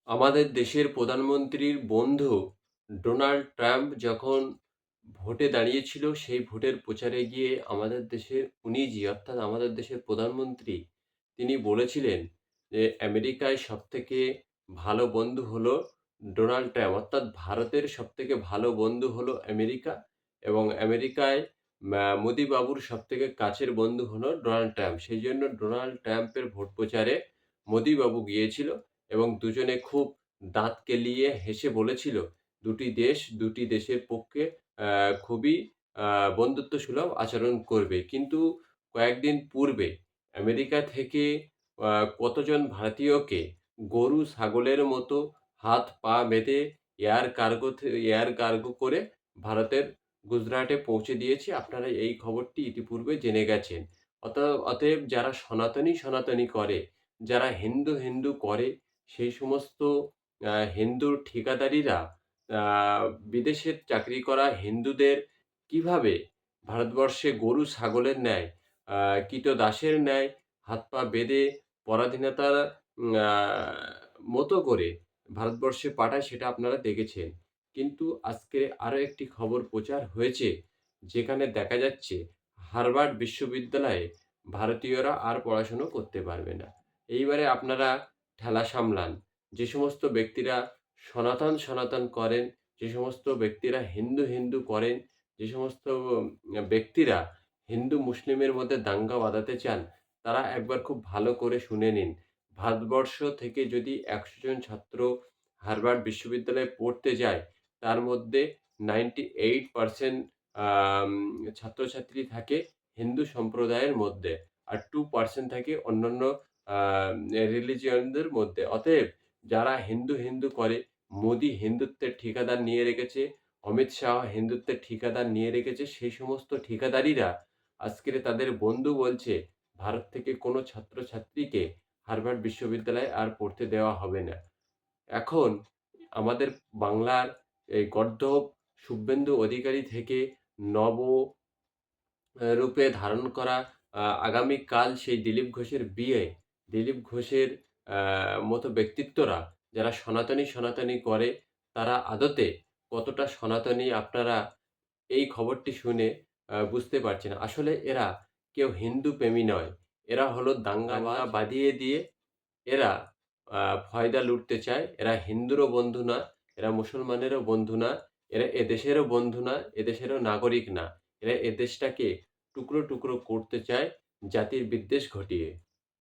আমাদের দেশের প্রধানমন্ত্রীর বন্ধু ডোনাল্ড ট্রাম্প যখন ভোটে দাঁড়িয়েছিল, সেই ভোটের প্রচারে গিয়ে আমাদের দেশের উনিজি অর্থাৎ আমাদের দেশের প্রধানমন্ত্রী তিনি বলেছিলেন যে আমেরিকায় সবথেকে ভালো বন্ধু হলো ডোনাল্ড ট্রাম্প। অর্থাৎ ভারতের সবথেকে ভালো বন্ধু হলো আমেরিকা এবং আমেরিকায় মোদি বাবুর সবথেকে কাছের বন্ধু হলো ডোনাল্ড ট্রাম্প। সেইজন্য ডোনাল্ড ট্রাম্পের ভোট প্রচারে মোদি বাবু গিয়েছিল এবং দুজনে খুব দাঁত কেলিয়ে হেসে বলেছিল, দুটি দেশের পক্ষে আ খুবই আ বন্ধুত্বসুলভ আচরণ করবে। কিন্তু কয়েকদিন পূর্বে আমেরিকা থেকে আ কতজন ভারতীয়কে গরু ছাগলের মতো হাত পা বেঁধে এয়ার কার্গো করে ভারতের গুজরাটে পৌঁছে দিয়েছে। আপনারা এই খবরটি ইতিপূর্বে জেনে গেছেন। অতএব যারা সনাতনী করে, যারা হিন্দু করে, সেই সমস্ত হিন্দুর ঠিকাদারিরা আ বিদেশের চাকরি করা হিন্দুদের কিভাবে ভারতবর্ষে গরু ছাগলের ন্যায় আ ক্রীতদাসের ন্যায় হাত পা বেঁধে পরাধীনতার আ মতো করে ভারতবর্ষে পাঠায় সেটা আপনারা দেখেছেন। কিন্তু আজকে আরো একটি খবর প্রচার হয়েছে, যেখানে দেখা যাচ্ছে হার্ভার্ড বিশ্ববিদ্যালয়ে ভারতীয়রা আর পড়াশুনো করতে পারবে না। এইবারে আপনারা ঠেলা সামলান। যে সমস্ত ব্যক্তিরা সনাতন করেন, যে সমস্ত ব্যক্তিরা হিন্দু করেন, যে সমস্ত ব্যক্তিরা হিন্দু মুসলিমের মধ্যে দাঙ্গা বাঁধাতে চান, তারা একবার খুব ভালো করে শুনে নিন। ভারতবর্ষ থেকে যদি ১০০ জন ছাত্র হার্ভার্ড বিশ্ববিদ্যালয়ে পড়তে যায়, তার মধ্যে 98% আম ছাত্রছাত্রী থাকে হিন্দু সম্প্রদায়ের মধ্যে। আর 2% থাকে অন্যান্য আ রিলিজিয়নদের মধ্যে। অতএব যারা হিন্দু করে, মোদি হিন্দুত্বের ঠিকাদার নিয়ে রেখেছে, অমিত শাহ হিন্দুত্বের ঠিকাদার নিয়ে রেখেছে, সেই সমস্ত ঠিকাদারিরা আজকের তাদের বন্ধু বলছে, ভারত থেকে কোনো ছাত্রছাত্রীকে হার্ভার্ড বিশ্ববিদ্যালয়ে আর পড়তে দেওয়া হবে না। এখন আমাদের বাংলার এই গর্দভ শুভেন্দু অধিকারী থেকে নব রূপে ধারণ করা আগামীকাল সেই দিলীপ ঘোষের বিয়ে। দিলীপ ঘোষের আ মতো ব্যক্তিত্বরা যারা সনাতনী করে, তারা আদতে কতটা সনাতনী আপনারা এই খবরটি শুনে বুঝতে পারছেন। আসলে এরা কেউ হিন্দু প্রেমী নয়। এরা হলো দাঙ্গা বাঁধিয়ে দিয়ে এরা ফয়দা লুটতে চায়। এরা হিন্দুরও বন্ধু না, এরা মুসলমানেরও বন্ধু না, এরা এদেশেরও বন্ধু না, এদেশেরও নাগরিক না। এরা এদেশটাকে টুকরো করতে চায় জাতির বিদ্বেষ ঘটিয়ে।